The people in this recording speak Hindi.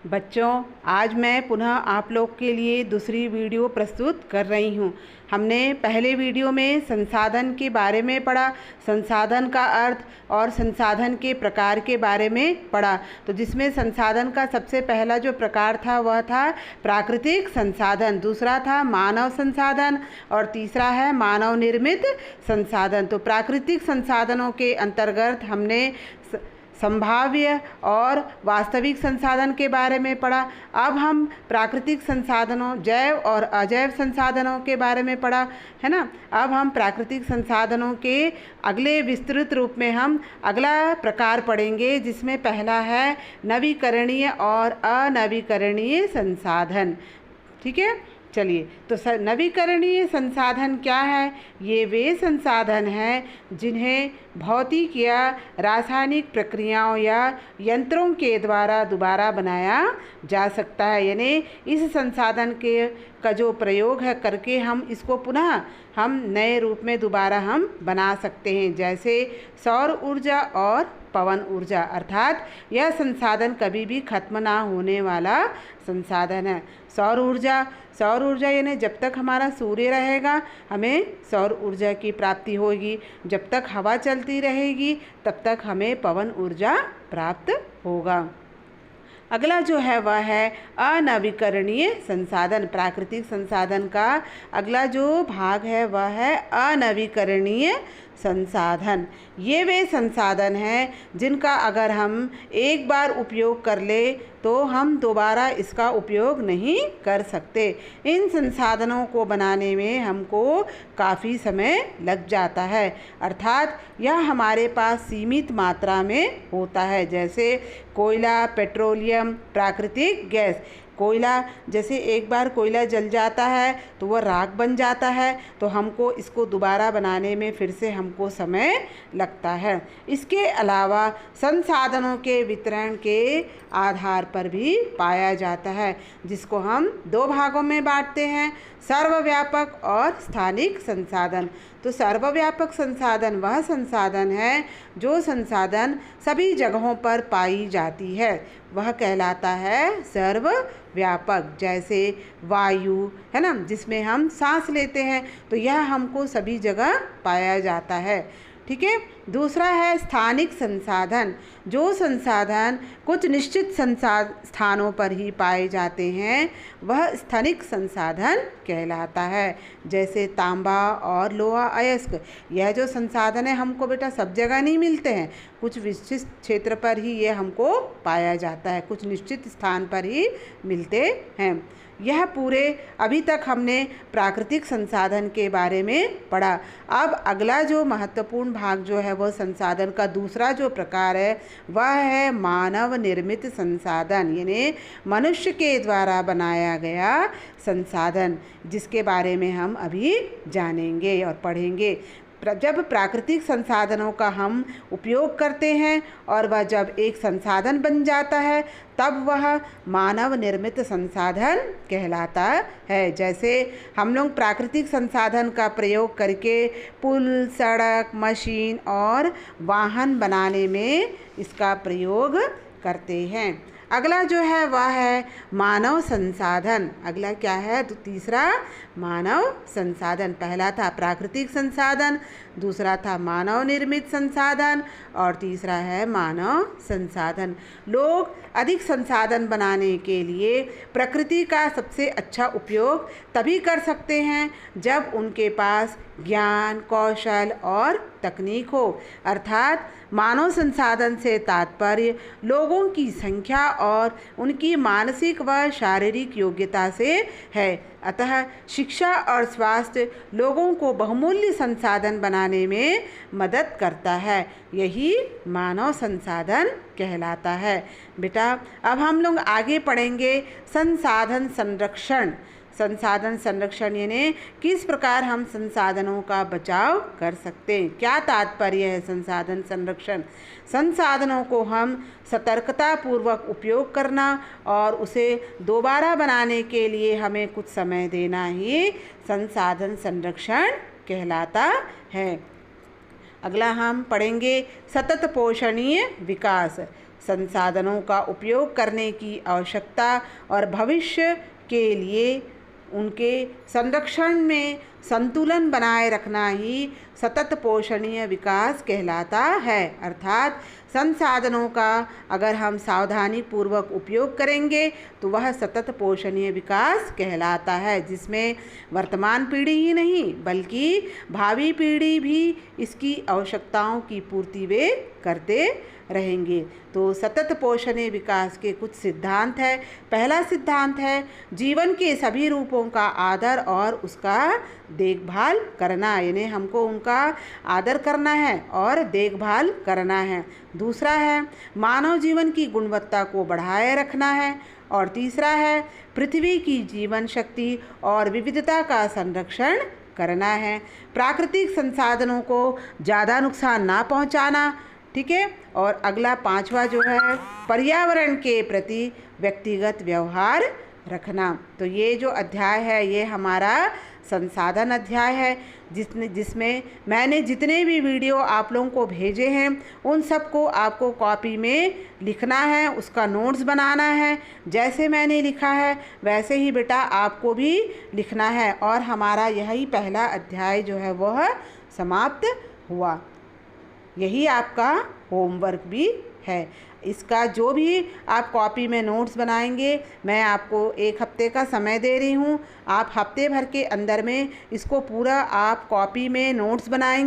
बच्चों, आज मैं पुनः आप लोग के लिए दूसरी वीडियो प्रस्तुत कर रही हूँ। हमने पहले वीडियो में संसाधन के बारे में पढ़ा, संसाधन का अर्थ और संसाधन के प्रकार के बारे में पढ़ा। तो जिसमें संसाधन का सबसे पहला जो प्रकार था वह था प्राकृतिक संसाधन, दूसरा था मानव संसाधन और तीसरा है मानव निर्मित संसाधन। तो प्राकृतिक संसाधनों के अंतर्गत हमने संभाव्य और वास्तविक संसाधन के बारे में पढ़ा। अब हम प्राकृतिक संसाधनों, जैव और अजैव संसाधनों के बारे में पढ़ा है ना। अब हम प्राकृतिक संसाधनों के अगले विस्तृत रूप में हम अगला प्रकार पढ़ेंगे, जिसमें पहला है नवीकरणीय और अनवीकरणीय संसाधन। ठीक है, चलिए। तो नवीकरणीय संसाधन क्या है? ये वे संसाधन हैं जिन्हें भौतिक या रासायनिक प्रक्रियाओं या यंत्रों के द्वारा दोबारा बनाया जा सकता है। यानी इस संसाधन का जो प्रयोग है करके हम इसको पुनः हम नए रूप में दोबारा हम बना सकते हैं, जैसे सौर ऊर्जा और पवन ऊर्जा। अर्थात यह संसाधन कभी भी खत्म ना होने वाला संसाधन है। सौर ऊर्जा यानी जब तक हमारा सूर्य रहेगा हमें सौर ऊर्जा की प्राप्ति होगी, जब तक हवा चलती रहेगी तब तक हमें पवन ऊर्जा प्राप्त होगा। अगला जो है वह है अनवीकरणीय संसाधन। प्राकृतिक संसाधन का अगला जो भाग है वह है अनवीकरणीय संसाधन। ये वे संसाधन हैं जिनका अगर हम एक बार उपयोग कर ले तो हम दोबारा इसका उपयोग नहीं कर सकते। इन संसाधनों को बनाने में हमको काफ़ी समय लग जाता है, अर्थात यह हमारे पास सीमित मात्रा में होता है, जैसे कोयला, पेट्रोलियम, प्राकृतिक गैस। कोयला, जैसे एक बार कोयला जल जाता है तो वह राख बन जाता है, तो हमको इसको दोबारा बनाने में फिर से हमको समय लगता है। इसके अलावा संसाधनों के वितरण के आधार पर भी पाया जाता है, जिसको हम दो भागों में बांटते हैं, सर्वव्यापक और स्थानिक संसाधन। तो सर्वव्यापक संसाधन वह संसाधन है जो संसाधन सभी जगहों पर पाई जाती है, वह कहलाता है सर्वव्यापक। जैसे वायु है ना, जिसमें हम सांस लेते हैं, तो यह हमको सभी जगह पाया जाता है। ठीक है। दूसरा है स्थानिक संसाधन। जो संसाधन कुछ निश्चित स्थानों पर ही पाए जाते हैं वह स्थानिक संसाधन कहलाता है, जैसे तांबा और लोहा अयस्क। यह जो संसाधन है हमको बेटा सब जगह नहीं मिलते हैं, कुछ विशिष्ट क्षेत्र पर ही ये हमको पाया जाता है, कुछ निश्चित स्थान पर ही मिलते हैं। यह पूरे अभी तक हमने प्राकृतिक संसाधन के बारे में पढ़ा। अब अगला जो महत्वपूर्ण भाग जो है वह संसाधन का दूसरा जो प्रकार है वह है मानव निर्मित संसाधन, यानी मनुष्य के द्वारा बनाया गया संसाधन, जिसके बारे में हम अभी जानेंगे और पढ़ेंगे। जब प्राकृतिक संसाधनों का हम उपयोग करते हैं और वह जब एक संसाधन बन जाता है तब वह मानव निर्मित संसाधन कहलाता है। जैसे हम लोग प्राकृतिक संसाधन का प्रयोग करके पुल, सड़क, मशीन और वाहन बनाने में इसका प्रयोग करते हैं। अगला जो है वह है मानव संसाधन। अगला क्या है? तो तीसरा मानव संसाधन। पहला था प्राकृतिक संसाधन, दूसरा था मानव निर्मित संसाधन और तीसरा है मानव संसाधन। लोग अधिक संसाधन बनाने के लिए प्रकृति का सबसे अच्छा उपयोग तभी कर सकते हैं जब उनके पास ज्ञान, कौशल और तकनीक हो। अर्थात मानव संसाधन से तात्पर्य लोगों की संख्या और उनकी मानसिक व शारीरिक योग्यता से है। अतः शिक्षा और स्वास्थ्य लोगों को बहुमूल्य संसाधन बनाने में मदद करता है, यही मानव संसाधन कहलाता है। बेटा, अब हम लोग आगे पढ़ेंगे संसाधन संरक्षण। संसाधन संरक्षण यानी किस प्रकार हम संसाधनों का बचाव कर सकते हैं। क्या तात्पर्य है संसाधन संरक्षण? संसाधनों को हम सतर्कतापूर्वक उपयोग करना और उसे दोबारा बनाने के लिए हमें कुछ समय देना ही संसाधन संरक्षण कहलाता है। अगला हम पढ़ेंगे सतत पोषणीय विकास। संसाधनों का उपयोग करने की आवश्यकता और भविष्य के लिए उनके संरक्षण में संतुलन बनाए रखना ही सतत पोषणीय विकास कहलाता है। अर्थात संसाधनों का अगर हम सावधानी पूर्वक उपयोग करेंगे तो वह सतत पोषणीय विकास कहलाता है, जिसमें वर्तमान पीढ़ी ही नहीं बल्कि भावी पीढ़ी भी इसकी आवश्यकताओं की पूर्ति वे करते रहेंगे। तो सतत पोषणीय विकास के कुछ सिद्धांत है। पहला सिद्धांत है जीवन के सभी रूपों का आदर और उसका देखभाल करना, यानी हमको उनका आदर करना है और देखभाल करना है। दूसरा है मानव जीवन की गुणवत्ता को बढ़ाए रखना है। और तीसरा है पृथ्वी की जीवन शक्ति और विविधता का संरक्षण करना है। प्राकृतिक संसाधनों को ज़्यादा नुकसान ना पहुंचाना, ठीक है। और अगला पांचवा जो है पर्यावरण के प्रति व्यक्तिगत व्यवहार रखना। तो ये जो अध्याय है ये हमारा संसाधन अध्याय है, जिसमें मैंने जितने भी वीडियो आप लोगों को भेजे हैं उन सबको आपको कॉपी में लिखना है, उसका नोट्स बनाना है। जैसे मैंने लिखा है वैसे ही बेटा आपको भी लिखना है। और हमारा यही पहला अध्याय जो है वह समाप्त हुआ। यही आपका होमवर्क भी है। इसका जो भी आप कॉपी में नोट्स बनाएंगे, मैं आपको 1 हफ्ते का समय दे रही हूँ। आप हफ्ते भर के अंदर में इसको पूरा आप कॉपी में नोट्स बनाएंगे।